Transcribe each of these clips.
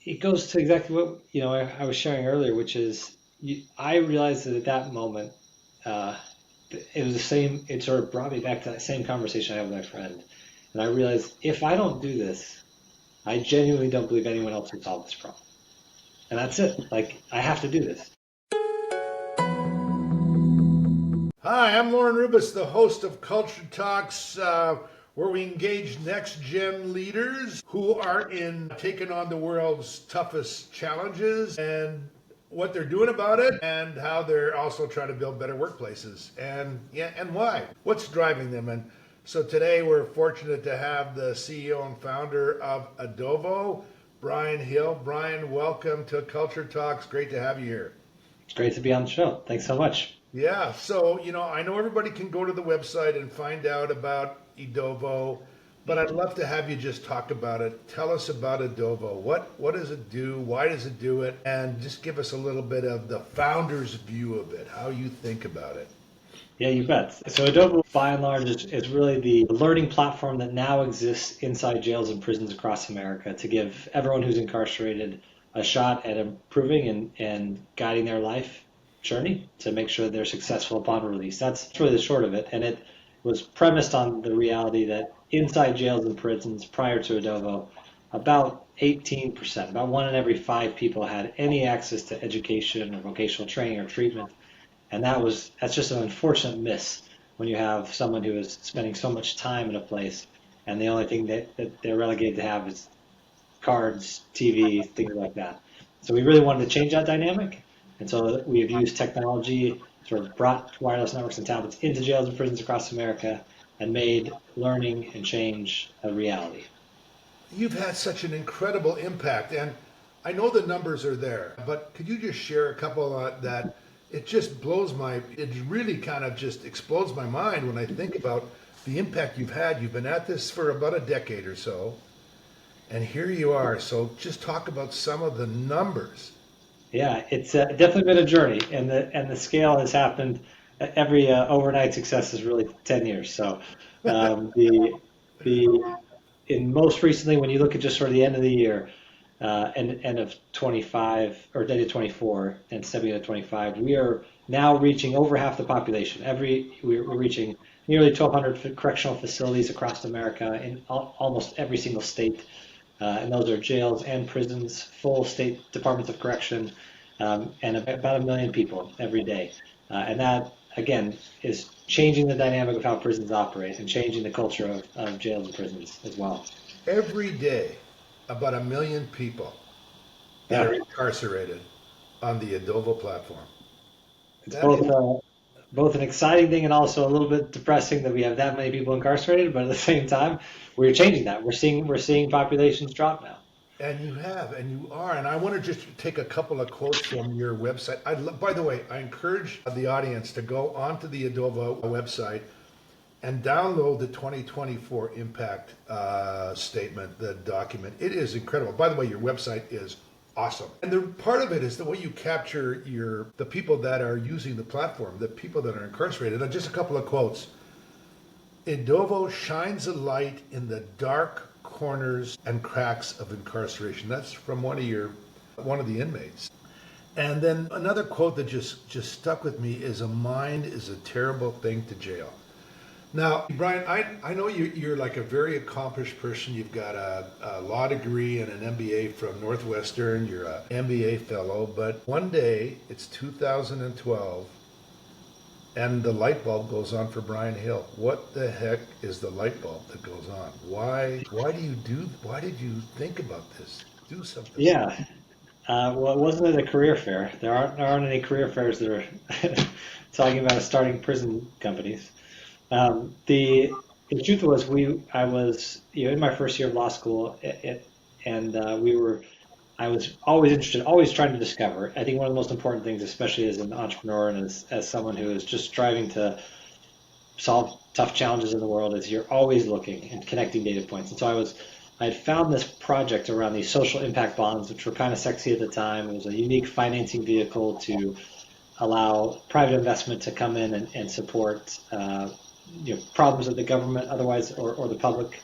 It goes to exactly what I was sharing earlier, which is I realized that at that moment, uh, it was the same. It sort of brought me back to that same conversation I had with my friend, and I realized if I don't do this, I genuinely don't believe anyone else can solve this problem, and that's it. Like I have to do this. Hi, I'm Lorne Rubis, the host of Culture Talks, where we engage next gen leaders who are in taking on the world's toughest challenges and what they're doing about it and how they're also trying to build better workplaces and why. What's driving them? And so today we're fortunate to have the CEO and founder of Edovo, Brian Hill. Brian, welcome to Culture Talks. Great to have you here. It's great to be on the show. Thanks so much. Yeah, so I know everybody can go to the website and find out about Edovo, but I'd love to have you just talk about it. Tell us about Edovo. What does it do? Why does it do it? And just give us a little bit of the founder's view of it, how you think about it. Yeah, you bet. So Edovo, by and large, is really the learning platform that now exists inside jails and prisons across America to give everyone who's incarcerated a shot at improving and guiding their life journey to make sure that they're successful upon release. That's really the short of it. And it was premised on the reality that inside jails and prisons prior to Edovo, about 18%, about one in every five people had any access to education or vocational training or treatment, and that's just an unfortunate miss when you have someone who is spending so much time in a place, and the only thing that they're relegated to have is cards, TV, things like that. So we really wanted to change that dynamic, and so we have used technology, sort of brought wireless networks and tablets into jails and prisons across America, and made learning and change a reality. You've had such an incredible impact, and I know the numbers are there, but could you just share a couple that it just it really kind of just explodes my mind when I think about the impact you've had. You've been at this for about a decade or so, and here you are. So just talk about some of the numbers. Yeah, it's definitely been a journey, and the scale has happened. Every overnight success is really 10 years. So the in most recently, when you look at just sort of the end of the year, end of 25 or end of 24 and stepping into 25, we are now reaching over half the population. We're reaching nearly 1,200 correctional facilities across America in almost every single state, and those are jails and prisons, full state departments of correction, and about a million people every day. And that, again, is changing the dynamic of how prisons operate and changing the culture of jails and prisons as well. Every day, about 1 million people that are Yeah, incarcerated on the Adovo platform. it's That is, both an exciting thing and also a little bit depressing that we have that many people incarcerated, but at the same time, we're changing that. We're seeing populations drop now. and you have, and you are. And I want to just take a couple of quotes from your website. By the way, I encourage the audience to go onto the Adovo website and download the 2024 impact statement, the document. It is incredible. By the way, your website is awesome. And the part of it is the way you capture the people that are using the platform, the people that are incarcerated. And just a couple of quotes. Edovo shines a light in the dark corners and cracks of incarceration. That's from one of the inmates. And then another quote that just stuck with me is, a mind is a terrible thing to jail. Now, Brian, I know you're like a very accomplished person. You've got a law degree and an MBA from Northwestern. You're an MBA fellow. But one day, it's 2012, and the light bulb goes on for Brian Hill. What the heck is the light bulb that goes on? Why did you think about this? Do something. Yeah. Well, it wasn't at a career fair. There aren't any career fairs that are talking about starting prison companies. The truth was I was in my first year of law school, and I was always interested, always trying to discover. I think one of the most important things, especially as an entrepreneur and as someone who is just striving to solve tough challenges in the world, is you're always looking and connecting data points. And so I had found this project around these social impact bonds, which were kind of sexy at the time. It was a unique financing vehicle to allow private investment to come in and support problems that the government otherwise or the public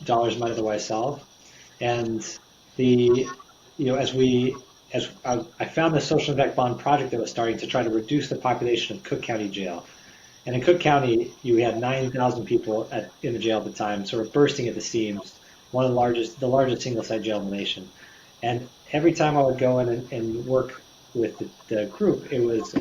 dollars might otherwise solve. And the, as I found the social impact bond project that was starting to try to reduce the population of Cook County Jail. And in Cook County, you had 9,000 people in the jail at the time, sort of bursting at the seams, one of the largest single site jail in the nation. And every time I would go in and work with the group, it was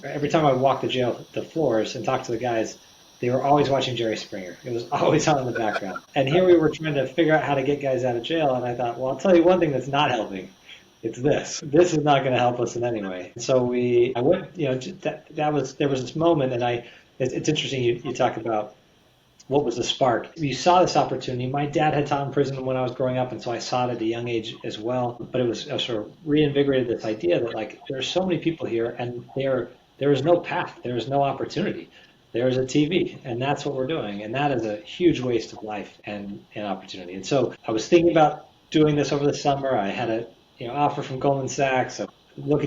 every time I would walk the floors and talk to the guys, they were always watching Jerry Springer. It was always on in the background. And here we were trying to figure out how to get guys out of jail, and I thought, well, I'll tell you one thing that's not helping. It's this. This is not going to help us in any way. So I went, there was this moment, and it's interesting you talk about what was the spark. You saw this opportunity. My dad had taught in prison when I was growing up, and so I saw it at a young age as well. But I sort of reinvigorated this idea that like there are so many people here, and there is no path, there is no opportunity. There is a TV, and that's what we're doing, and that is a huge waste of life and opportunity. And so I was thinking about doing this over the summer. I had a offer from Goldman Sachs.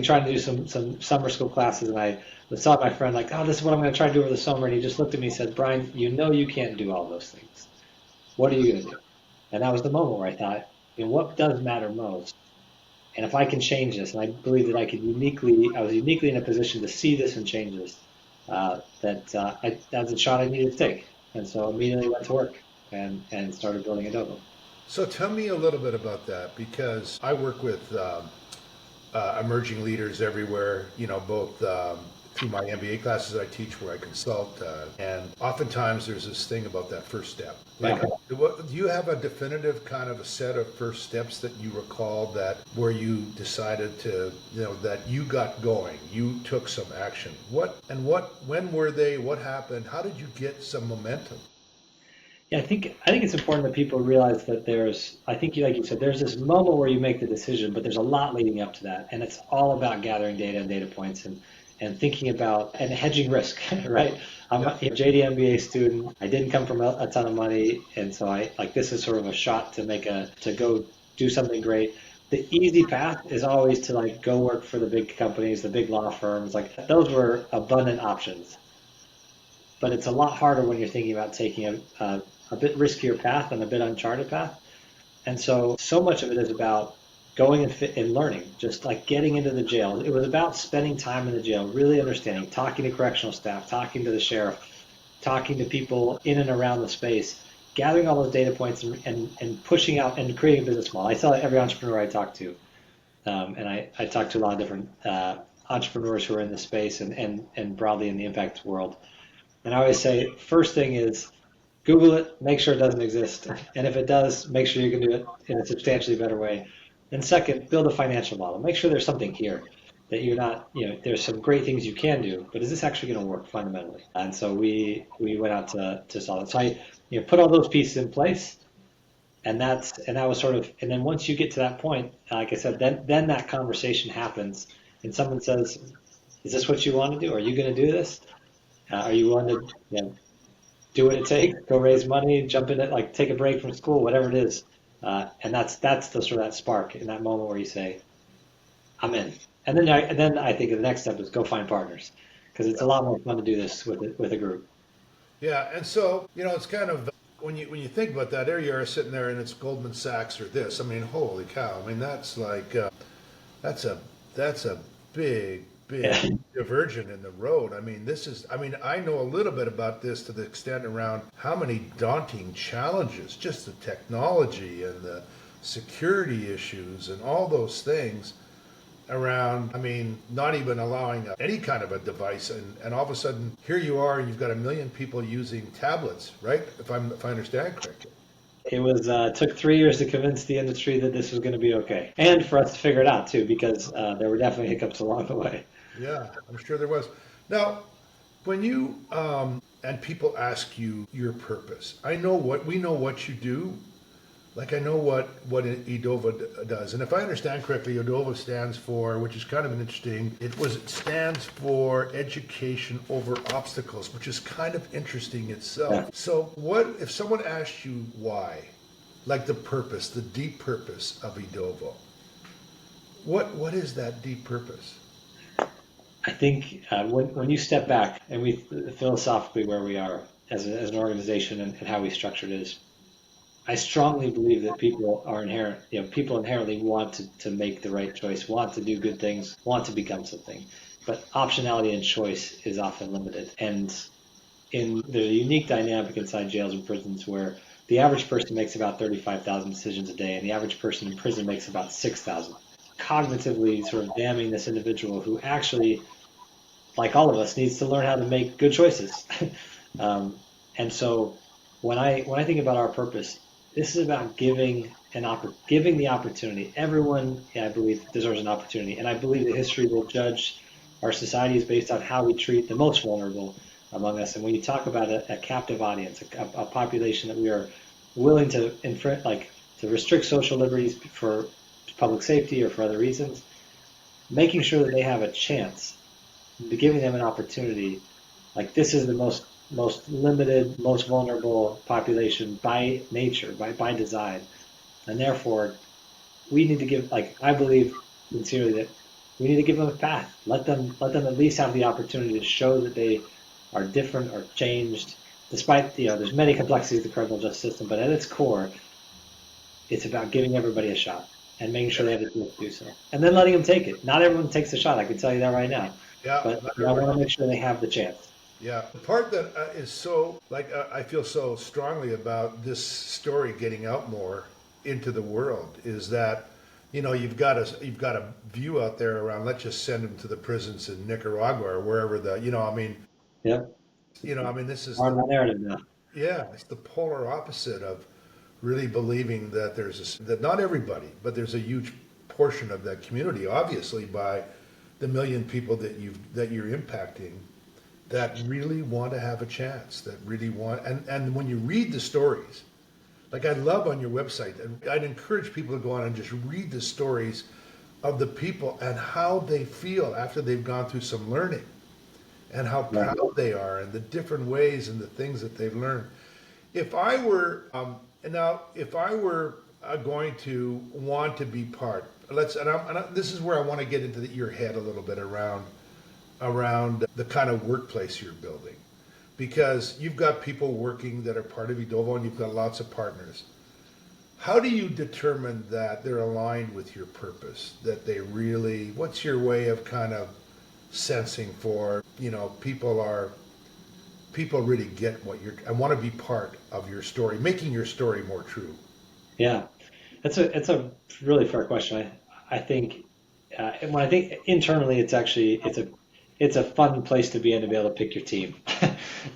Trying to do some summer school classes, and I saw my friend like, oh, this is what I'm going to try to do over the summer. And he just looked at me and said, Brian, you can't do all those things. What are you going to do? And that was the moment where I thought, what does matter most? And if I can change this, and I believe that I was uniquely in a position to see this and change this, that's a shot I needed to take. And so immediately went to work and started building Edovo. So tell me a little bit about that, because I work with emerging leaders everywhere, both through my MBA classes I teach where I consult, and oftentimes there's this thing about that first step. Like, do you have a definitive kind of a set of first steps that you recall where you decided to, that you got going, you took some action? When were they? What happened? How did you get some momentum? Yeah, I think it's important that people realize that like you said, there's this moment where you make the decision, but there's a lot leading up to that, and it's all about gathering data and data points and thinking about and hedging risk, right? I'm a JD MBA student. I didn't come from a ton of money, and so this is sort of a shot to go do something great. The easy path is always to like go work for the big companies, the big law firms. Like those were abundant options, but it's a lot harder when you're thinking about taking a bit riskier path and a bit uncharted path. And so much of it is about going and learning, just like getting into the jail. It was about spending time in the jail, really understanding, talking to correctional staff, talking to the sheriff, talking to people in and around the space, gathering all those data points and pushing out and creating a business model. I tell every entrepreneur I talk to, and I talk to a lot of different entrepreneurs who are in the space and broadly in the impact world. And I always say, first thing is Google it, make sure it doesn't exist. And if it does, make sure you can do it in a substantially better way. And second, build a financial model. Make sure there's something here that you're not, there's some great things you can do, but is this actually going to work fundamentally? And so we went out to solve it. So I, put all those pieces in place, and that was sort of, and then once you get to that point, like I said, then that conversation happens, and someone says, is this what you want to do? Are you going to do this? Are you willing to, do what it takes, go raise money, jump in it, like take a break from school, whatever it is. And that's the sort of that spark in that moment where you say, I'm in. And then I think the next step is go find partners, because it's a lot more fun to do this with a group. Yeah, and so it's kind of when you think about that, there you are sitting there, and it's Goldman Sachs or this. I mean, holy cow! I mean, that's like that's a big Yeah. diversion in the road. I mean, I know a little bit about this to the extent around how many daunting challenges, just the technology and the security issues and all those things around, I mean, not even allowing any kind of a device. And all of a sudden, here you are, and you've got 1 million people using tablets, right? If I understand correctly. It was took 3 years to convince the industry that this was going to be okay, and for us to figure it out too, because there were definitely hiccups along the way. Yeah, I'm sure there was. Now, when you and people ask you your purpose, we know what you do. Like I know what Edovo does, and if I understand correctly, Edovo stands for, which is kind of an interesting. It stands for Education Over Obstacles, which is kind of interesting itself. Yeah. So, what if someone asked you why, like the purpose, the deep purpose of Edovo? What is that deep purpose? I think when you step back and we philosophically where we are as an organization and how we structured it is, I strongly believe that people inherently want to make the right choice, want to do good things, want to become something. But optionality and choice is often limited. And there's a unique dynamic inside jails and prisons where the average person makes about 35,000 decisions a day, and the average person in prison makes about 6,000. Cognitively sort of damning this individual who actually, like all of us, needs to learn how to make good choices. And so when I think about our purpose, this is about giving the opportunity. Everyone, yeah, I believe, deserves an opportunity, and I believe that history will judge our society is based on how we treat the most vulnerable among us. And when you talk about a captive audience, a population that we are willing to to restrict social liberties for public safety or for other reasons, making sure that they have a chance, giving them an opportunity, like this is the most limited, most vulnerable population by nature, by design, and therefore we need to give. Like I believe sincerely that we need to give them a path. Let them at least have the opportunity to show that they are different or changed. Despite there's many complexities of the criminal justice system, but at its core, it's about giving everybody a shot and making sure they have the tools to do so, and then letting them take it. Not everyone takes a shot. I can tell you that right now, Yeah, but not I everybody. want to make sure they have the chance. Yeah, the part that is so like I feel so strongly about this story getting out more into the world is that you've got a view out there around let's just send them to the prisons in Nicaragua or wherever Yep, this is on the that narrative now. yeah, it's the polar opposite of really believing that that not everybody, but there's a huge portion of that community, obviously by the million people that you're impacting, that really want to have a chance, that really want, and when you read the stories, like I love on your website, and I'd encourage people to go on and just read the stories of the people and how they feel after they've gone through some learning and how Right. proud they are and the different ways and the things that they've learned. If I were if I were going to want to be part, this is where I want to get into your head a little bit around the kind of workplace you're building, because you've got people working that are part of Edovo and you've got lots of partners. How do you determine that they're aligned with your purpose? That they really, what's your way of kind of sensing for, people really get what you're, I want to be part of your story, making your story more true. Yeah, it's a really fair question. I think and when I think internally, it's a fun place to be in to be able to pick your team.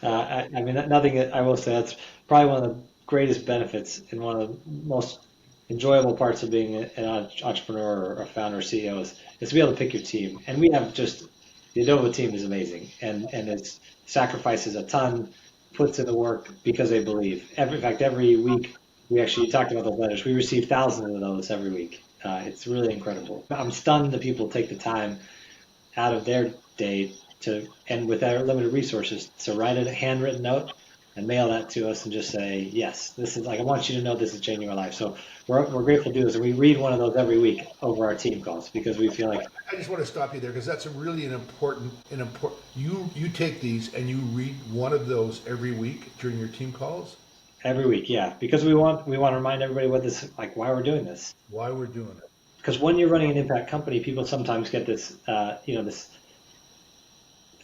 I mean, nothing. I will say that's probably one of the greatest benefits and one of the most enjoyable parts of being an entrepreneur or a founder or CEO is to be able to pick your team. And we have just the Adobe team is amazing and it sacrifices a ton, puts in the work because they believe. In fact, every week we actually talked about those letters. We receive thousands of those every week. It's really incredible. I'm stunned that people take the time out of their day and with our limited resources, to write a handwritten note and mail that to us and just say, yes, this is like, I want you to know this is changing our life. So we're grateful to do this. And we read one of those every week over our team calls because we feel like I just want to stop you there because that's a really an important. You take these and you read one of those every week during your team calls. every week, yeah, because we want to remind everybody what this, like, why we're doing this. Why we're doing it? Because when you're running an impact company, people sometimes get this, this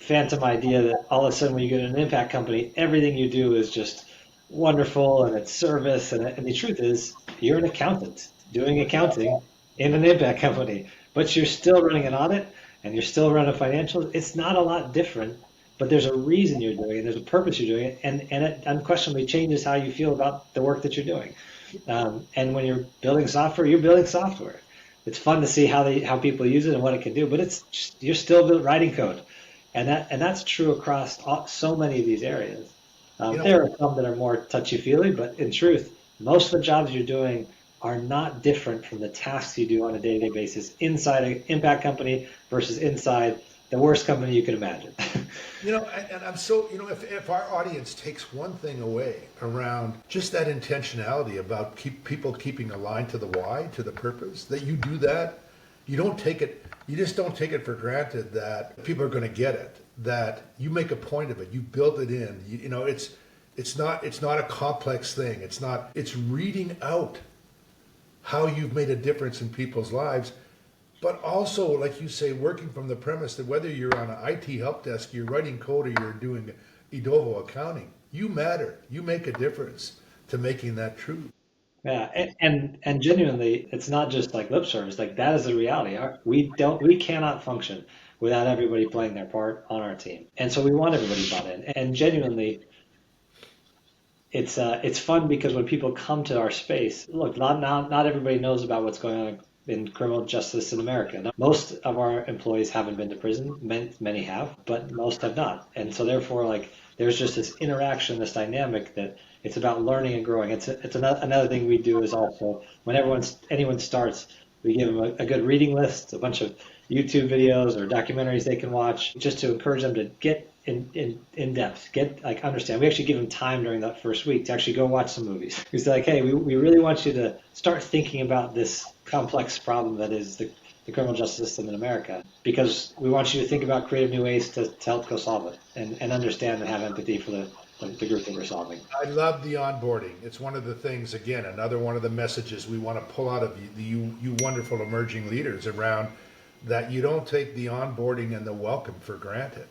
phantom idea that all of a sudden when you get an impact company, everything you do is just wonderful and it's service. And the truth is, you're an accountant doing accounting in an impact company, but you're still running an audit and you're still running financials. It's not a lot different, but there's a reason you're doing it. There's a purpose you're doing it, and it unquestionably changes how you feel about the work that you're doing. And when you're building software, you're building software. It's fun to see how people use it and what it can do, but you're still writing code, and that's true across so many of these areas. You know, There are some that are more touchy-feely, but in truth, most of the jobs you're doing are not different from the tasks you do on a day-to-day basis inside an impact company versus inside the worst company you can imagine. and I'm so, if our audience takes one thing away around just that intentionality about people keeping aligned to the why, to the purpose, that you do that, you just don't take it for granted that people are going to get it, that you make a point of it, you build it in, It's not a complex thing. It's reading out how you've made a difference in people's lives, but also, like you say, working from the premise that whether you're on an IT help desk, you're writing code, or you're doing Edovo accounting, you matter. You make a difference to making that true. Yeah, and genuinely, it's not just like lip service. Like that is the reality. We cannot function without everybody playing their part on our team. And so we want everybody bought in. And genuinely, it's fun because when people come to our space, look, not everybody knows about what's going on in criminal justice in America. Most of our employees haven't been to prison. Many have, but most have not. And so therefore, like there's just this interaction, this dynamic that it's about learning and growing. It's another thing we do is also when anyone starts, we give them a good reading list, a bunch of YouTube videos or documentaries they can watch, just to encourage them to get in depth, get like understand. We actually give them time during that first week to actually go watch some movies. We say like, hey, we really want you to start thinking about this complex problem that is the criminal justice system in America, because we want you to think about creative new ways to help go solve it and understand and have empathy for the group that we're solving. I love the onboarding. It's one of the things, again, another one of the messages we want to pull out of you wonderful emerging leaders around that you don't take the onboarding and the welcome for granted.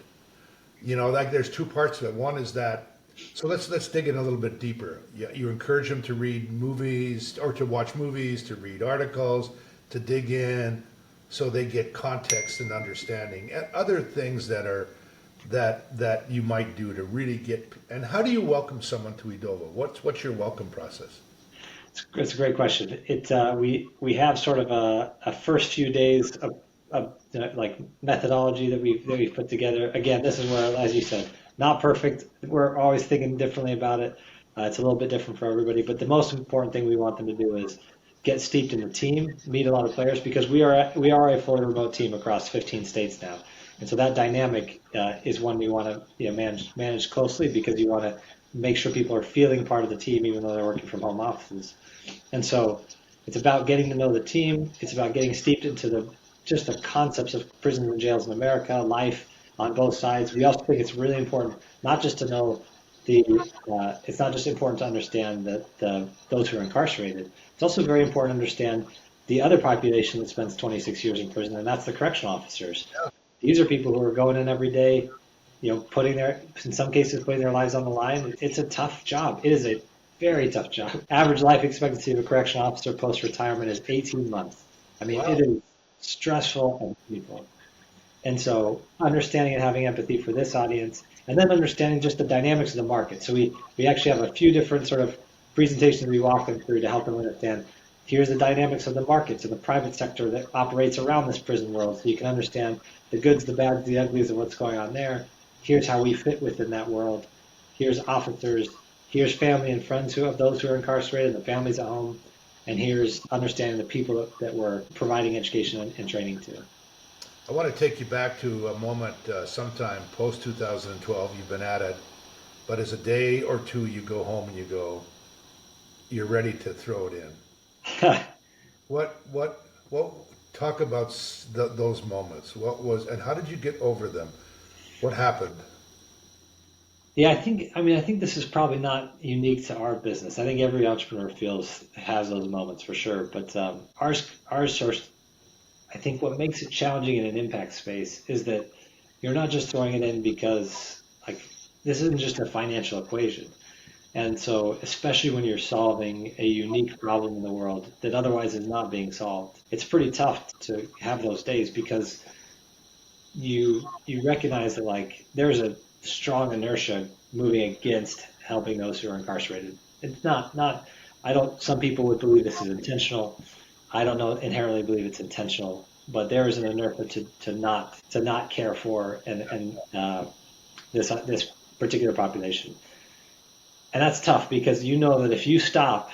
Like there's two parts to it. One is that, so let's dig in a little bit deeper. You encourage them to read movies or to watch movies, to read articles, to dig in, so they get context and understanding and other things that you might do to really get. And how do you welcome someone to Edovo? What's your welcome process? It's a great question. We have sort of a first few days of like methodology that we've put together. Again, this is where, as you said, not perfect. We're always thinking differently about it. It's a little bit different for everybody, but the most important thing we want them to do is get steeped in the team, meet a lot of players, because we are a fully remote team across 15 states now, and so that dynamic is one we want to manage closely, because you want to make sure people are feeling part of the team even though they're working from home offices. And so it's about getting to know the team. It's about getting steeped into the concepts of prisons and jails in America, life on both sides. We also think it's really important not just to know it's not just important to understand that those who are incarcerated. It's also very important to understand the other population that spends 26 years in prison, and that's the correctional officers. These are people who are going in every day, in some cases, putting their lives on the line. It's a tough job. It is a very tough job. Average life expectancy of a correctional officer post-retirement is 18 months. I mean, Wow. it is stressful and painful. And so understanding and having empathy for this audience, and then understanding just the dynamics of the market. So we actually have a few different sort of presentations we walk them through to help them understand, here's the dynamics of the markets and the private sector that operates around this prison world, so you can understand the goods, the bads, the uglies of what's going on there. Here's how we fit within that world. Here's officers. Here's family and friends of those who are incarcerated, the families at home. And here's understanding the people that we're providing education and training to. I want to take you back to a moment sometime post 2012. You've been at it, but as a day or two you go home and you're ready to throw it in. What talk about those moments? And how did you get over them? What happened? Yeah, I think this is probably not unique to our business. I think every entrepreneur has those moments for sure. But ours source, I think what makes it challenging in an impact space is that you're not just throwing it in because like this isn't just a financial equation. And so, especially when you're solving a unique problem in the world that otherwise is not being solved, it's pretty tough to have those days, because you recognize that like there's a strong inertia moving against helping those who are incarcerated. It's not I don't some people would believe this is intentional. I don't know inherently believe it's intentional, but there is an inertia to not care for and this particular population. And that's tough, because you know that if you stop,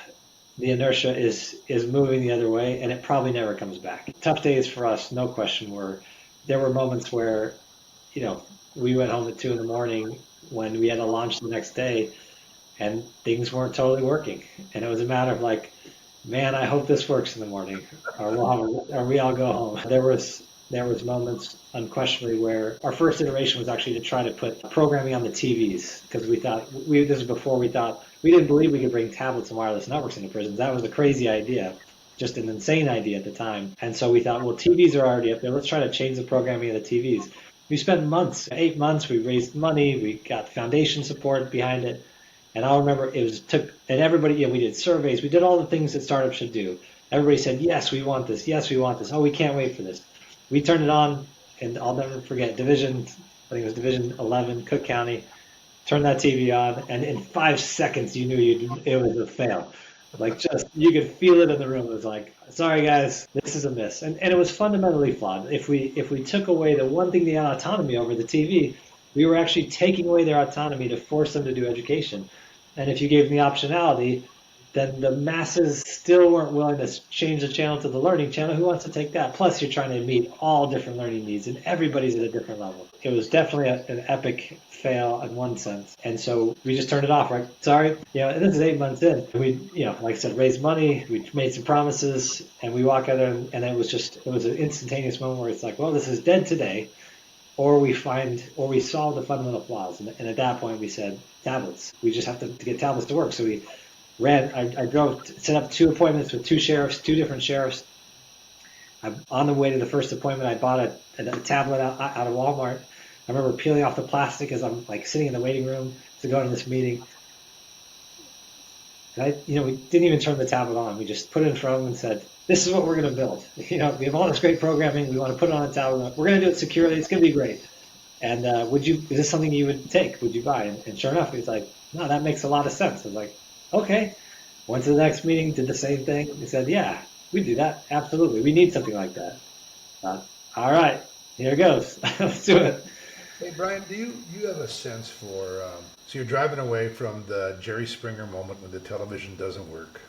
the inertia is moving the other way, and it probably never comes back. Tough days for us, no question. There were moments where, you know, we went home at 2 in the morning when we had to launch the next day, and things weren't totally working, and it was a matter of like, man, I hope this works in the morning, or or we all go home. There was there was moments unquestionably where our first iteration was actually to try to put programming on the TVs because we thought this is before we thought we didn't believe we could bring tablets and wireless networks into prisons. That was a crazy idea, just an insane idea at the time. And so we thought, well, TVs are already up there. Let's try to change the programming of the TVs. We spent months, 8 months. We raised money. We got foundation support behind it. And I'll remember and everybody, we did surveys. We did all the things that startups should do. Everybody said, yes, we want this. Yes, we want this. Oh, we can't wait for this. We turned it on, and I'll never forget, I think it was Division 11, Cook County, turned that TV on, and in 5 seconds, you knew it was a fail. Like, just, you could feel it in the room. It was like, sorry, guys, this is a miss. And it was fundamentally flawed. If we took away the one thing they had autonomy over, the TV, we were actually taking away their autonomy to force them to do education. And if you gave them the optionality, then the masses still weren't willing to change the channel to the learning channel. Who wants to take that? Plus, you're trying to meet all different learning needs, and everybody's at a different level. It was definitely an epic fail in one sense. And so we just turned it off, right? Sorry. And this is 8 months in. We, like I said, raised money, we made some promises, and we walk out there, and it was an instantaneous moment where it's like, well, this is dead today, or we solve the fundamental flaws. And at that point, we said, tablets. We just have to get tablets to work. So we set up 2 appointments with 2 different sheriffs. On the way to the first appointment, I bought a tablet out of Walmart. I remember peeling off the plastic as I'm like sitting in the waiting room to go to this meeting. And we didn't even turn the tablet on. We just put it in front of them and said, this is what we're going to build. We have all this great programming. We want to put it on a tablet. We're going to do it securely. It's going to be great. And is this something you would take? Would you buy? And sure enough, he's like, no, that makes a lot of sense. I was like, okay. Went to the next meeting, did the same thing. He said, yeah, we do that. Absolutely. We need something like that. All right, here it goes. Let's do it. Hey, Brian, do you have a sense for, so you're driving away from the Jerry Springer moment when the television doesn't work.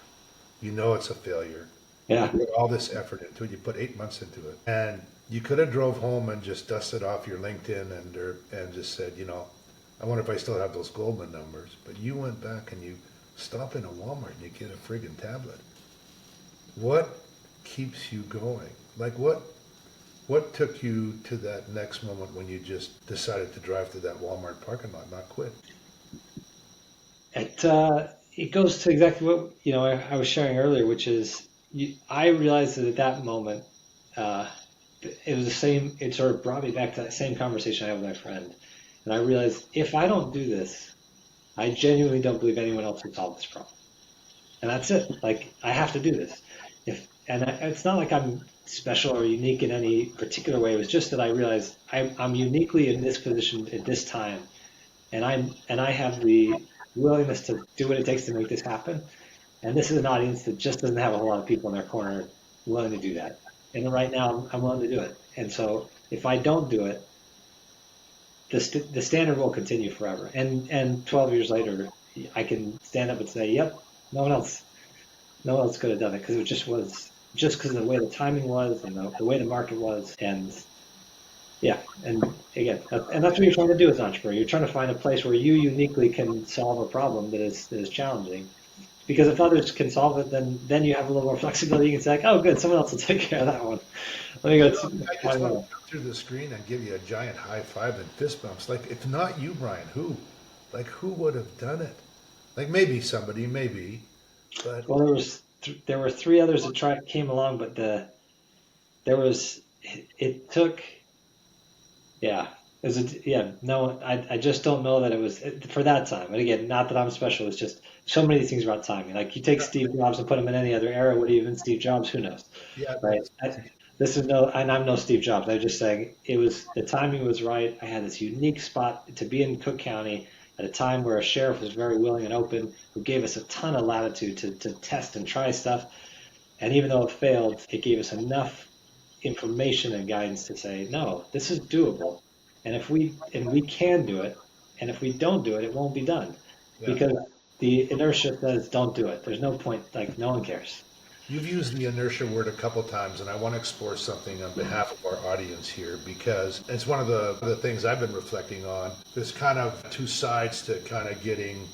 You know it's a failure. Yeah. You put all this effort into it. You put 8 months into it. And you could have drove home and just dusted off your LinkedIn and just said, I wonder if I still have those Goldman numbers. But you went back and you stop in a Walmart and you get a friggin' tablet. What keeps you going? Like what took you to that next moment when you just decided to drive to that Walmart parking lot, not quit? It goes to exactly what I was sharing earlier, which is I realized that at that moment it was the same. It sort of brought me back to that same conversation I had with my friend, and I realized if I don't do this, I genuinely don't believe anyone else can solve this problem. And that's it. Like, I have to do this. It's not like I'm special or unique in any particular way. It was just that I realized I'm uniquely in this position at this time, and I have the willingness to do what it takes to make this happen. And this is an audience that just doesn't have a whole lot of people in their corner willing to do that. And right now, I'm willing to do it. And so if I don't do it, the standard will continue forever. And 12 years later, I can stand up and say, yep, no one else could have done it because it was just because of the way the timing was and the way the market was. And yeah, and again, and that's what you're trying to do as an entrepreneur. You're trying to find a place where you uniquely can solve a problem that is challenging. Because if others can solve it, then you have a little more flexibility. You can say, like, oh, good, someone else will take care of that one. Let me go. I just want to come through the screen and give you a giant high five and fist bumps. Like, if not you, Brian, who? Like, who would have done it? Like, maybe somebody, maybe, but well, there were 3 others that came along, but it took, yeah. No, I just don't know that it was for that time. And again, not that I'm special. It's just so many things about timing. Like you take Steve Jobs and put him in any other era, would he even Steve Jobs? Who knows? yeah, Right. And I'm no Steve Jobs. I'm just saying the timing was right. I had this unique spot to be in Cook County at a time where a sheriff was very willing and open, who gave us a ton of latitude to test and try stuff. And even though it failed, it gave us enough information and guidance to say, no, this is doable. And we can do it, and if we don't do it, it won't be done, because the inertia says don't do it. There's no point. Like no one cares. You've used the inertia word a couple times, and I want to explore something on behalf of our audience here because it's one of the things I've been reflecting on. There's kind of 2 sides to kind of getting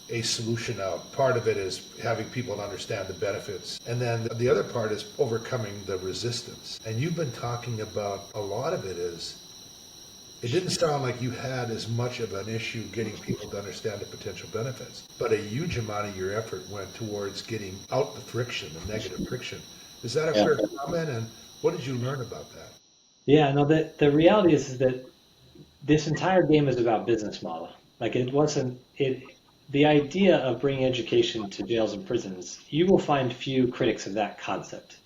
a solution out. Part of it is having people understand the benefits. And then the other part is overcoming the resistance. And you've been talking about a lot of it is, it didn't sound like you had as much of an issue getting people to understand the potential benefits, but a huge amount of your effort went towards getting out the friction, the negative friction. Is that a Yeah. fair comment? And what did you learn about that? Yeah, no, the reality is that this entire game is about business model. Like it wasn't it the idea of bringing education to jails and prisons, you will find few critics of that concept.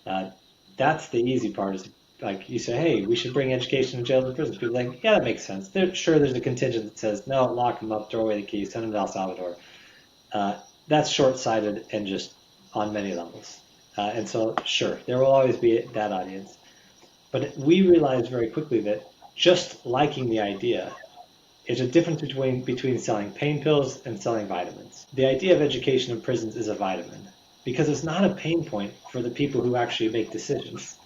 Uh, that's the easy part is like you say, hey, we should bring education to jails and prisons. People are like, yeah, that makes sense. Sure, there's a contingent that says, no, lock them up, throw away the keys, send them to El Salvador. Uh, that's short-sighted and just on many levels. And so, sure, there will always be that audience. But we realized very quickly that just liking the idea is a difference between selling pain pills and selling vitamins. The idea of education in prisons is a vitamin because it's not a pain point for the people who actually make decisions.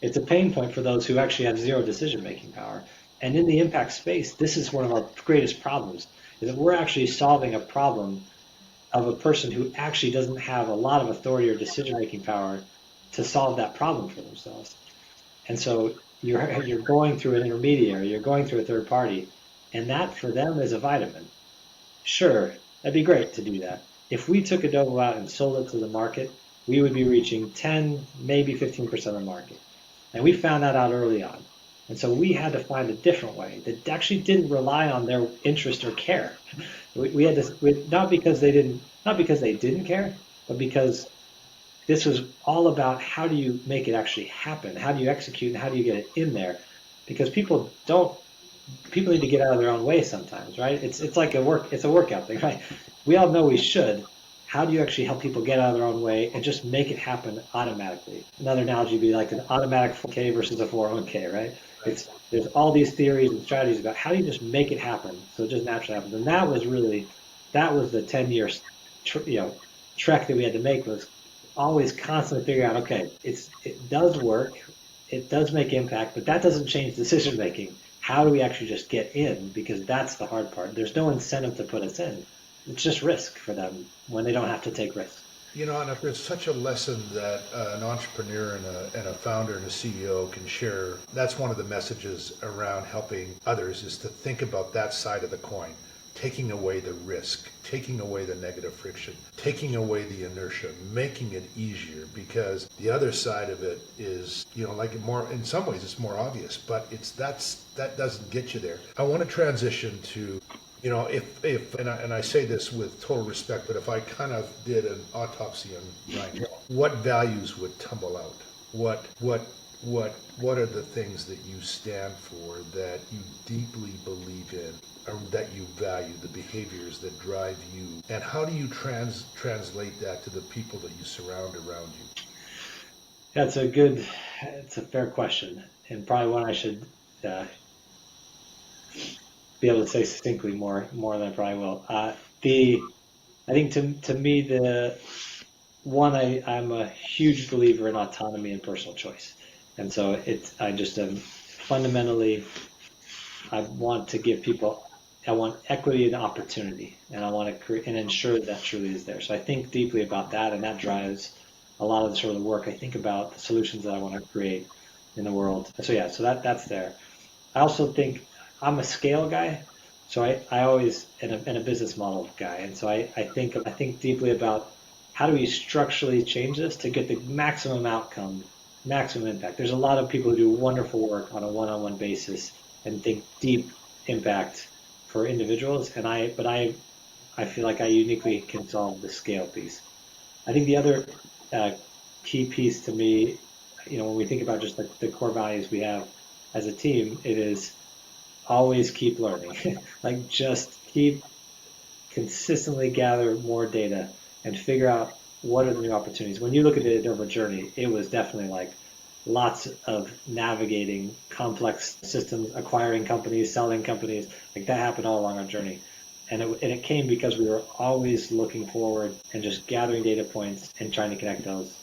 It's a pain point for those who actually have zero decision-making power. And in the impact space, this is one of our greatest problems, is that we're actually solving a problem of a person who actually doesn't have a lot of authority or decision-making power to solve that problem for themselves. And so you're going through an intermediary, you're going through a third party, and that for them is a vitamin. Sure, that'd be great to do that. If we took Adobo out and sold it to the market, we would be reaching 10, maybe 15% of the market. And we found that out early on. And so we had to find a different way that actually didn't rely on their interest or care. We had to, not because they didn't care, but because this was all about how do you make it actually happen? How do you execute and how do you get it in there? Because people need to get out of their own way sometimes, right? It's like it's a workout thing, right? We all know we should. How do you actually help people get out of their own way and just make it happen automatically? Another analogy would be like an automatic 4K versus a 401k, right? There's all these theories and strategies about how do you just make it happen so it just naturally happens. And that was the 10 year trek that we had to make, was always constantly figuring out, okay, it does work, it does make impact, but that doesn't change decision making. How do we actually just get in? Because that's the hard part. There's no incentive to put us in. It's just risk for them when they don't have to take risks. You know, and if there's such a lesson that an entrepreneur and a founder and a CEO can share, that's one of the messages around helping others, is to think about that side of the coin. Taking away the risk, taking away the negative friction, taking away the inertia, making it easier, because the other side of it is, like more, in some ways it's more obvious, but that doesn't get you there. I want to transition to, if and I say this with total respect, but if I kind of did an autopsy on Ryan Hill, what values would tumble out? What are the things that you stand for, that you deeply believe in, or that you value, the behaviors that drive you, and how do you translate that to the people that you surround around you? It's a fair question, and probably one I should uh, be able to say succinctly more than I probably will. I think to me I'm a huge believer in autonomy and personal choice, and so I just am fundamentally, I want to give people, I want equity and opportunity, and I want to create and ensure that truly is there. So I think deeply about that, and that drives a lot of the sort of the work I think about, the solutions that I want to create in the world. So yeah, so that's there. I also think I'm a scale guy, so I always and a business model guy, and so I think deeply about how do we structurally change this to get the maximum outcome, maximum impact. There's a lot of people who do wonderful work on a one-on-one basis and think deep impact for individuals, I feel like I uniquely can solve the scale piece. I think the other uh, key piece to me, when we think about just the core values we have as a team, it is always keep learning. Like just keep consistently gather more data and figure out what are the new opportunities. When you look at the Edovo journey, it was definitely like lots of navigating complex systems, acquiring companies, selling companies. Like that happened all along our journey. And it came because we were always looking forward and just gathering data points and trying to connect those.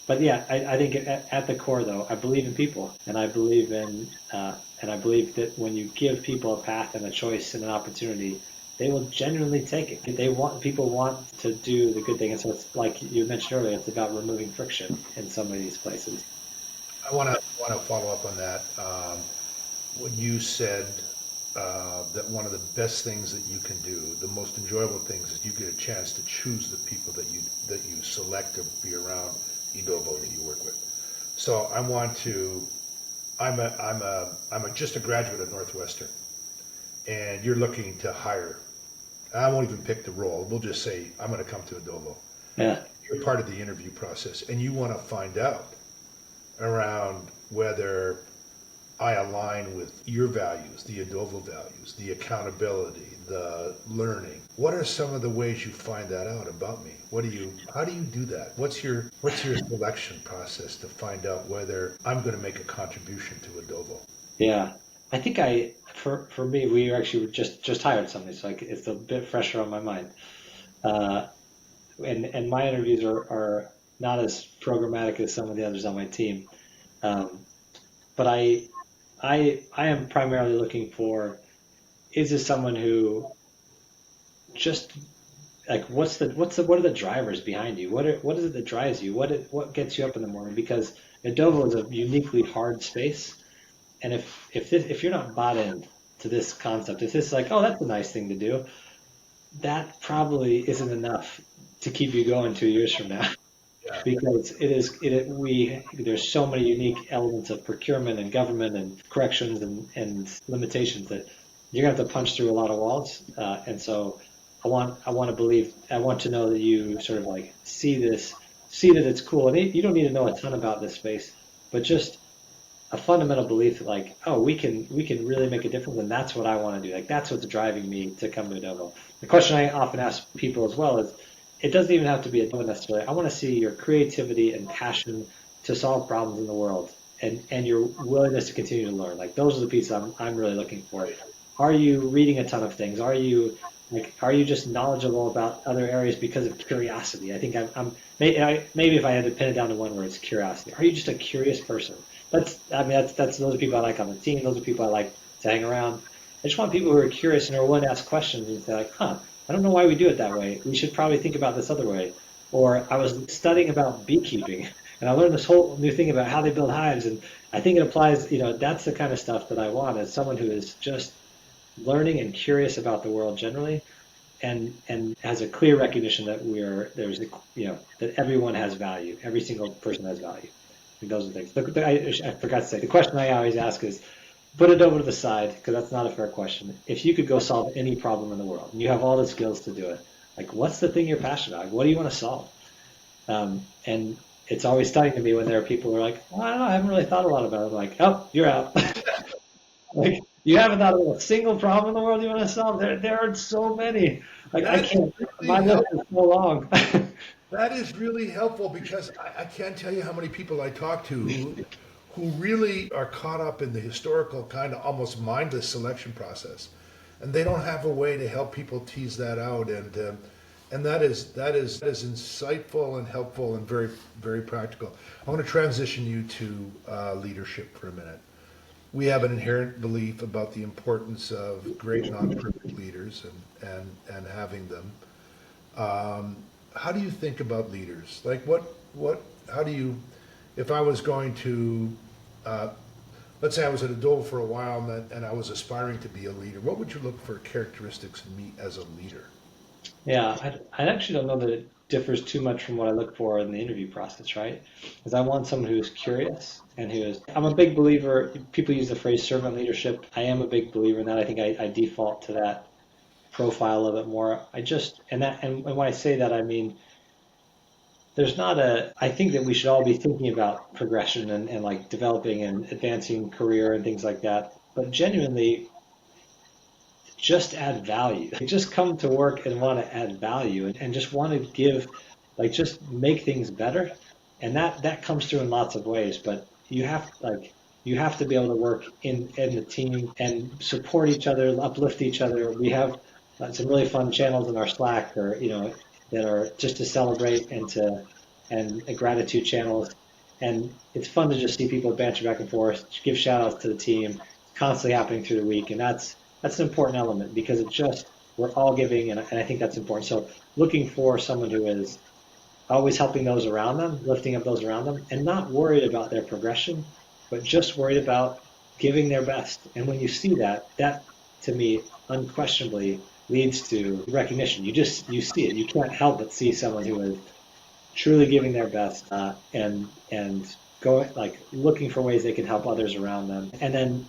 But yeah, I think at the core though, I believe in people, and I believe that when you give people a path and a choice and an opportunity, they will genuinely take it. People want to do the good thing, and so it's like you mentioned earlier, it's about removing friction in some of these places. I want to follow up on that. When you said that one of the best things that you can do, the most enjoyable things, is you get a chance to choose the people that you select to be around Edovo that you work with. So I want to. I'm just a graduate of Northwestern, and you're looking to hire. I won't even pick the role. We'll just say I'm going to come to Edovo. Yeah, You're part of the interview process, and you want to find out around whether I align with your values, the Edovo values, the accountability, the learning. What are some of the ways you find that out about me? How do you do that? What's your selection process to find out whether I'm going to make a contribution to Edovo? yeah. I think for me, we actually just hired somebody, so it's a bit fresher on my mind. Uh, and my interviews are not as programmatic as some of the others on my team. Um, but I am primarily looking for, is this someone who just like what are the drivers behind you? What is it that drives you? What gets you up in the morning? Because Adobo is a uniquely hard space, and if you're not bought in to this concept, if this is like, oh, that's a nice thing to do, that probably isn't enough to keep you going 2 years from now. Yeah. Because there's so many unique elements of procurement and government and corrections and limitations that you're gonna have to punch through a lot of walls. And so I want to know that you sort of like see that it's cool. And you don't need to know a ton about this space, but just a fundamental belief that like, oh, we can really make a difference, and that's what I want to do. Like that's what's driving me to come to Adobo. The question I often ask people as well is, it doesn't even have to be Adobo necessarily. I want to see your creativity and passion to solve problems in the world, and your willingness to continue to learn. Like those are the pieces I'm really looking for. Are you reading a ton of things? Are you just knowledgeable about other areas because of curiosity? I think maybe if I had to pin it down to one word, it's curiosity. Are you just a curious person? That's those are people I like on the team. Those are people I like to hang around. I just want people who are curious and are willing to ask questions and say like, huh, I don't know why we do it that way. We should probably think about this other way. Or I was studying about beekeeping and I learned this whole new thing about how they build hives, and I think it applies. That's the kind of stuff that I want as someone who is just learning and curious about the world generally, and has a clear recognition that that everyone has value. Every single person has value. I think those are the things. I forgot to say, the question I always ask is, put it over to the side, because that's not a fair question. If you could go solve any problem in the world, and you have all the skills to do it, like what's the thing you're passionate about? What do you want to solve? And it's always stunning to me when there are people who are like, well, I don't know, I haven't really thought a lot about it. I'm like, oh, you're out. Like you haven't thought about a single problem in the world you want to solve. There are so many. Like I That's can't. really My list helpful. is so long. That is really helpful because I can't tell you how many people I talk to who really are caught up in the historical kind of almost mindless selection process, and they don't have a way to help people tease that out. And that is insightful and helpful and very very practical. I want to transition you to leadership for a minute. We have an inherent belief about the importance of great non-perfect leaders and having them. How do you think about leaders? Like how do you, if I was going to, uh, let's say I was at Edovo for a while and I was aspiring to be a leader, what would you look for characteristics in me as a leader? Yeah, I actually don't know that it differs too much from what I look for in the interview process, right? Because I want someone who's curious and who is. I'm a big believer. People use the phrase servant leadership. I am a big believer in that. I think I default to that profile a little bit more. And when I say that, I mean there's not a I think that we should all be thinking about progression and like developing and advancing career and things like that, but genuinely just add value. Like, just come to work and want to add value, and just want to give, like just make things better. And that comes through in lots of ways, but you have to be able to work in the team and support each other, uplift each other. We have some really fun channels in our Slack, or that are just to celebrate and gratitude channels. And it's fun to just see people banter back and forth, give shout outs to the team, constantly happening through the week. And that's an important element because it just we're all giving, and I think that's important. So looking for someone who is always helping those around them, lifting up those around them, and not worried about their progression, but just worried about giving their best. And when you see that, that to me unquestionably leads to recognition. You see it. You can't help but see someone who is truly giving their best, and going like looking for ways they can help others around them. And then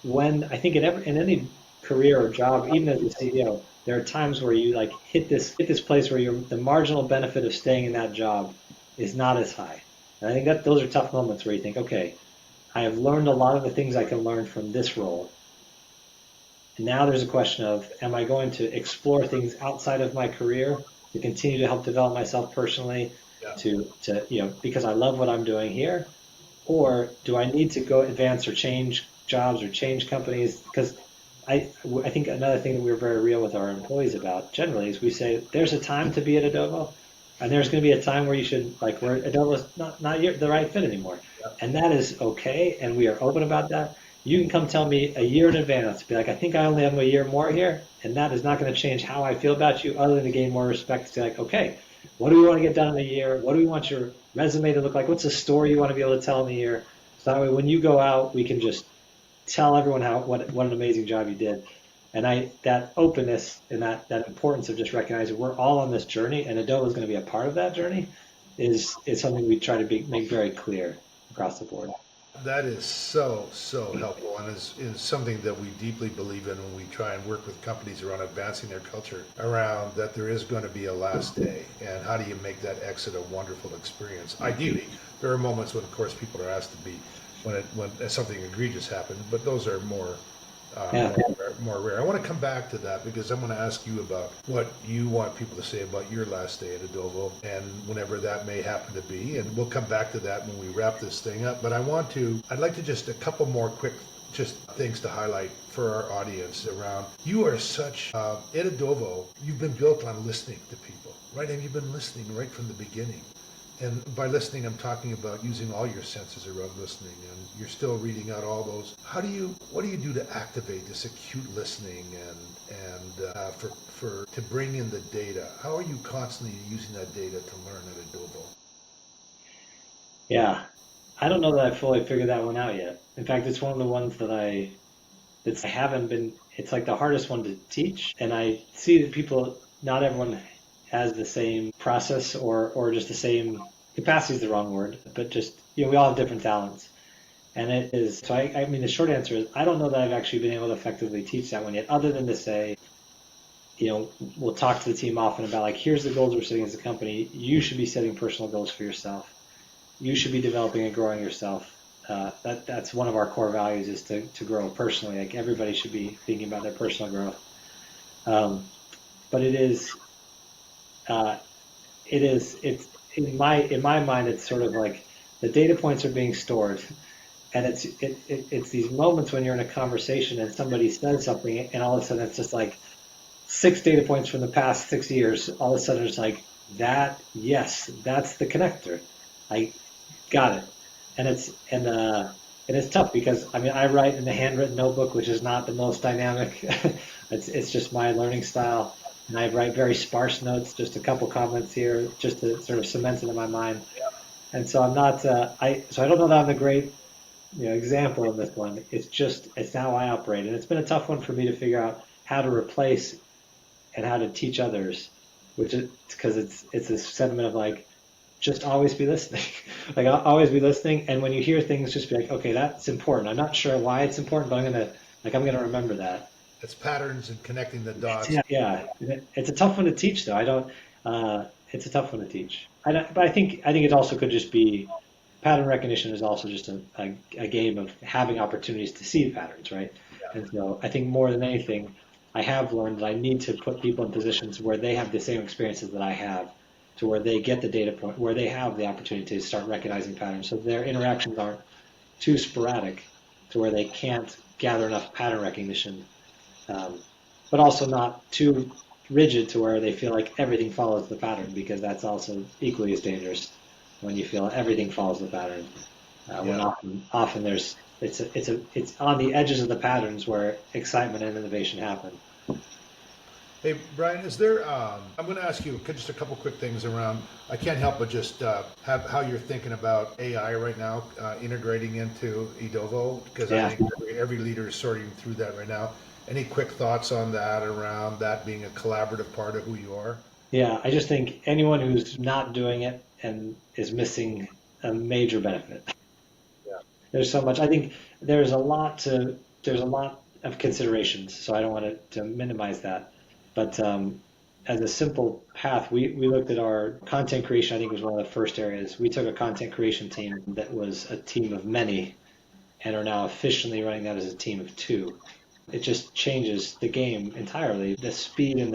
when I think in any career or job, even as a CEO, there are times where you like hit this place where the marginal benefit of staying in that job is not as high. And I think that those are tough moments where you think, okay, I have learned a lot of the things I can learn from this role. And now there's a question of, am I going to explore things outside of my career to continue to help develop myself personally, Yeah. to because I love what I'm doing here, or do I need to go advance or change jobs or change companies? Because I think another thing that we're very real with our employees about generally is we say there's a time to be at Edovo, and there's going to be a time where you should like where Adovo's not the right fit anymore, Yeah. and that is okay, and we are open about that. You can come tell me a year in advance, be like, I think I only have a year more here, and that is not going to change how I feel about you, other than to gain more respect. To say like, okay, what do we want to get done in a year? What do we want your resume to look like? What's the story you want to be able to tell in a year? So that way, when you go out, we can just tell everyone what an amazing job you did. And that openness and that importance of just recognizing we're all on this journey, and Adobe is going to be a part of that journey, is something we try to make very clear across the board. That is so, so helpful, and is something that we deeply believe in when we try and work with companies around advancing their culture around that there is going to be a last day, and how do you make that exit a wonderful experience? Ideally, there are moments when, of course, people are asked to be when something egregious happens, but those are Yeah. more rare. I want to come back to that because I'm going to ask you about what you want people to say about your last day at Edovo and whenever that may happen to be. And we'll come back to that when we wrap this thing up. But I'd like to just a couple more quick just things to highlight for our audience around. You are such, at Edovo, you've been built on listening to people, right? And you've been listening right from the beginning. And by listening, I'm talking about using all your senses around listening, and you're still reading out all those. What do you do to activate this acute listening and for to bring in the data? How are you constantly using that data to learn at Adobo? Yeah. I don't know that I fully figured that one out yet. In fact, it's one of the ones I haven't been, it's like the hardest one to teach. And I see that not everyone has the same process or just the same capacity is the wrong word, but just, we all have different talents. And it is, so I mean, the short answer is I don't know that I've actually been able to effectively teach that one yet, other than to say, we'll talk to the team often about like, here's the goals we're setting as a company. You should be setting personal goals for yourself. You should be developing and growing yourself. That's one of our core values is to grow personally. Like everybody should be thinking about their personal growth. But uh, it's in my mind, it's sort of like the data points are being stored, and it's these moments when you're in a conversation and somebody says something, and all of a sudden it's just like six data points from the past 6 years. All of a sudden it's like that. Yes, that's the connector. I got it. And it's tough because I mean I write in a handwritten notebook, which is not the most dynamic. It's just my learning style, and I write very sparse notes, just a couple comments here, just to sort of cement it in my mind. And so I'm not I don't know that I'm a great example of this one. It's how I operate, and it's been a tough one for me to figure out how to replace and how to teach others, which is because it's a sentiment of like just always be listening. Like I'll always be listening, and when you hear things, just be like, okay, that's important. I'm not sure why it's important, but I'm gonna remember that. It's patterns and connecting the dots. Yeah, yeah. It's a tough one to teach, though. I don't. It's a tough one to teach. But I think it also could just be pattern recognition is also just a game of having opportunities to see patterns, right? And so I think more than anything, I have learned that I need to put people in positions where they have the same experiences that I have, to where they get the data point, where they have the opportunity to start recognizing patterns, so their interactions aren't too sporadic, to where they can't gather enough pattern recognition, um, but also not too rigid to where they feel like everything follows the pattern, because that's also equally as dangerous when you feel everything follows the pattern. When Yeah. often it's on the edges of the patterns where excitement and innovation happen. Hey, Brian, is there, I'm going to ask you just a couple quick things around, I can't help but just have how you're thinking about AI right now, integrating into Edovo, because I Yeah. think every leader is sorting through that right now. Any quick thoughts on that, around that being a collaborative part of who you are? Yeah, I just think anyone who's not doing it and is missing a major benefit. There's so much. I think there's a lot of considerations, so I don't want to minimize that. But as a simple path, we looked at our content creation. I think was one of the first areas. We took a content creation team that was a team of many and are now efficiently running that as a team of two. It just changes the game entirely. The speed and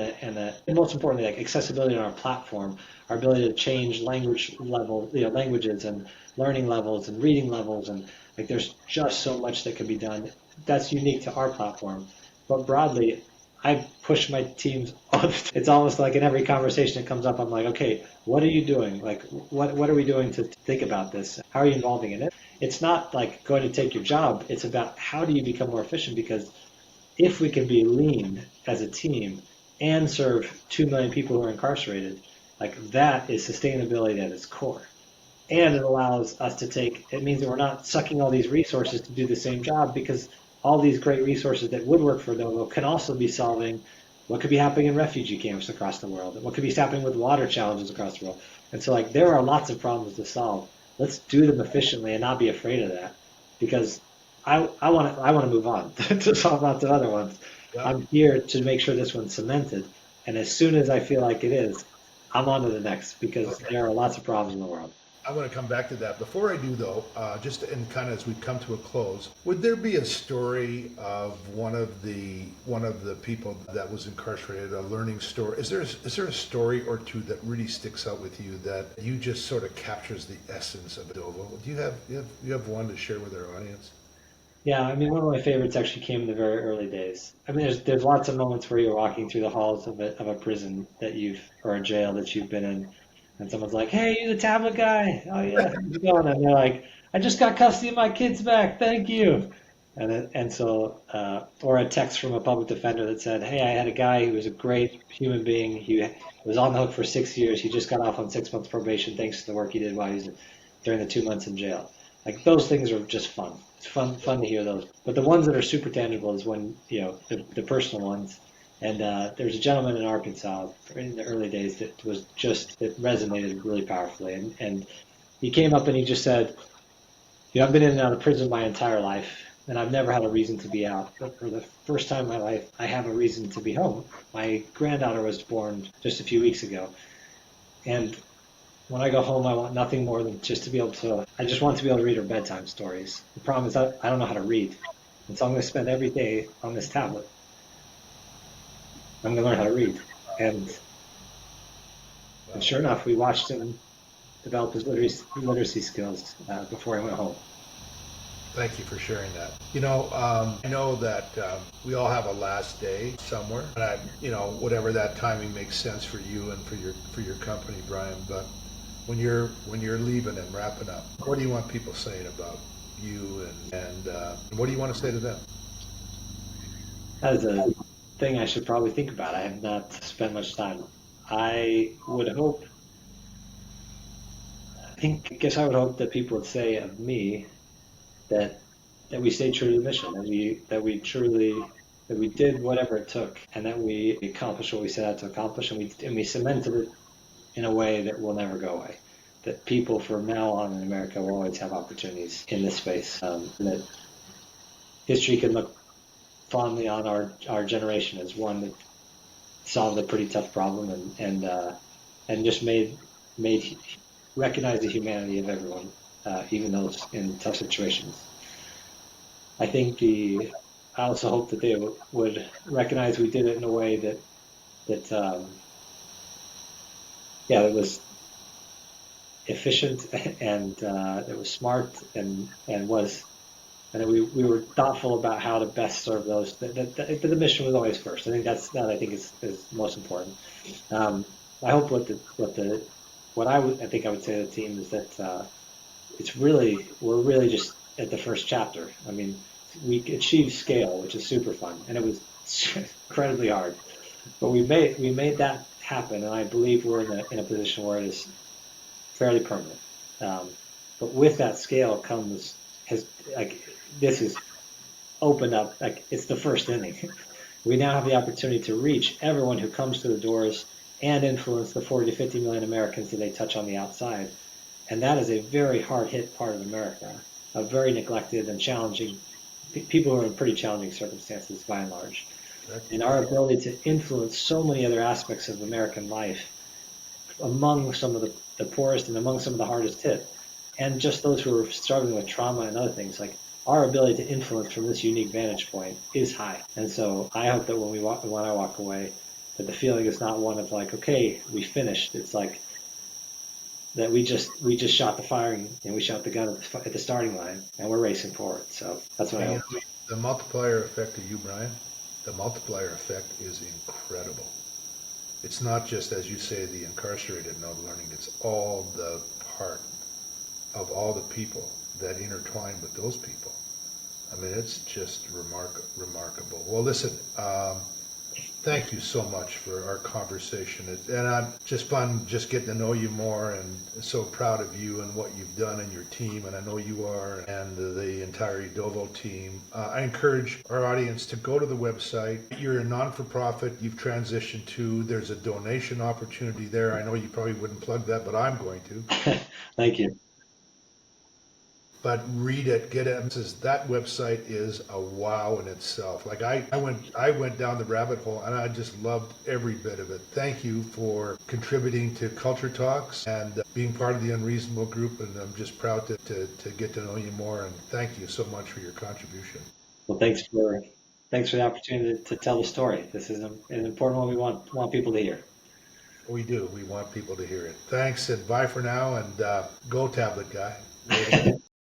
most importantly, like accessibility on our platform, our ability to change language level, languages and learning levels and reading levels, and like there's just so much that can be done. That's unique to our platform. But broadly, I push my teams on. It's almost like in every conversation that comes up, I'm like, okay, what are you doing? Like, what are we doing to think about this? How are you involving in it? It's not like going to take your job. It's about how do you become more efficient because if we can be lean as a team and serve 2 million people who are incarcerated, like that is sustainability at its core. And it allows us to it means that we're not sucking all these resources to do the same job because all these great resources that would work for Novo can also be solving what could be happening in refugee camps across the world, what could be happening with water challenges across the world. And so like there are lots of problems to solve. Let's do them efficiently and not be afraid of that because I want to move on to solve lots of other ones. Yeah. I'm here to make sure this one's cemented. And as soon as I feel like it is, I'm on to the next because Okay. there are lots of problems in the world. I want to come back to that. Before I do, though, just in kind of as we come to a close, would there be a story of one of the people that was incarcerated, a learning story? Is there a story or two that really sticks out with you that you just sort of captures the essence of Edovo? Do you have one to share with our audience? Yeah, I mean, one of my favorites actually came in the very early days. I mean, there's lots of moments where you're walking through the halls of a prison that you've or a jail that you've been in, and someone's like, "Hey, you the tablet guy? Oh yeah, how's it going?" And they're like, "I just got custody of my kids back. Thank you." Or a text from a public defender that said, "Hey, I had a guy who was a great human being. He was on the hook for 6 years. He just got off on 6 months probation thanks to the work he did while he was during the 2 months in jail." Like those things are just fun. It's fun to hear those. But the ones that are super tangible is when the personal ones. And there's a gentleman in Arkansas in the early days that resonated really powerfully. And he came up and he just said, I've been in and out of prison my entire life, and I've never had a reason to be out. But for the first time in my life, I have a reason to be home. My granddaughter was born just a few weeks ago, and when I go home, I want nothing more than just to be able to, I just want to be able to read her bedtime stories. The problem is I don't know how to read. And so I'm going to spend every day on this tablet. I'm going to learn how to read. And, and Wow. sure enough, we watched him develop his literacy skills before he went home. Thank you for sharing that. I know that we all have a last day somewhere, and whatever that timing makes sense for you and for your company, Brian. But when you're leaving and wrapping up, what do you want people saying about you, and what do you want to say to them? That is a thing I should probably think about. I have not spent much time. I would hope, I guess I would hope that people would say of me that that we stayed true to the mission, that we did whatever it took, and that we accomplished what we set out to accomplish, and we cemented it in a way that will never go away. That people from now on in America will always have opportunities in this space, and that history can look fondly on our generation as one that solved a pretty tough problem and just made recognize the humanity of everyone, even those in tough situations. I think I also hope that they would recognize we did it in a way that yeah, that was efficient and that was smart and that we were thoughtful about how to best serve those. The mission was always first. I think that I think is most important. Um, I hope I think I would say to the team is that we're really just at the first chapter. I mean, we achieved scale, which is super fun, and it was incredibly hard. But we made that happen, and I believe we're in a position where it is fairly permanent. Um, but with that scale comes has like this is opened up like it's the first inning. We now have the opportunity to reach everyone who comes to the doors and influence the 40 to 50 million Americans that they touch on the outside. And that is a very hard hit part of America, a very neglected and challenging people who are in pretty challenging circumstances by and large. And our ability to influence so many other aspects of American life among some of the poorest and among some of the hardest hit, and just those who are struggling with trauma and other things, like our ability to influence from this unique vantage point is high. And so I hope that when I walk away, that the feeling is not one of like, okay, we finished. It's like that we just shot the firing and we shot the gun at the starting line and we're racing forward. So that's what I And hope. the multiplier effect of you, Brian, the multiplier effect is incredible. It's not just, as you say, the incarcerated not learning, it's all the part of all the people that intertwine with those people. I mean, it's just remarkable. Well, listen, thank you so much for our conversation. And I'm just fun just getting to know you more and so proud of you and what you've done and your team. And I know you are and the entire Edovo team. I encourage our audience to go to the website. You're a non-for-profit. You've transitioned to, there's a donation opportunity there. I know you probably wouldn't plug that, but I'm going to. Thank you. But read it, get it. That website is a wow in itself. Like I went down the rabbit hole and I just loved every bit of it. Thank you for contributing to Culture Talks and being part of the Unreasonable Group. And I'm just proud to get to know you more. And thank you so much for your contribution. Well, thanks for the opportunity to tell the story. This is an important one we want people to hear. We do. We want people to hear it. Thanks and bye for now. And go tablet guy. Later.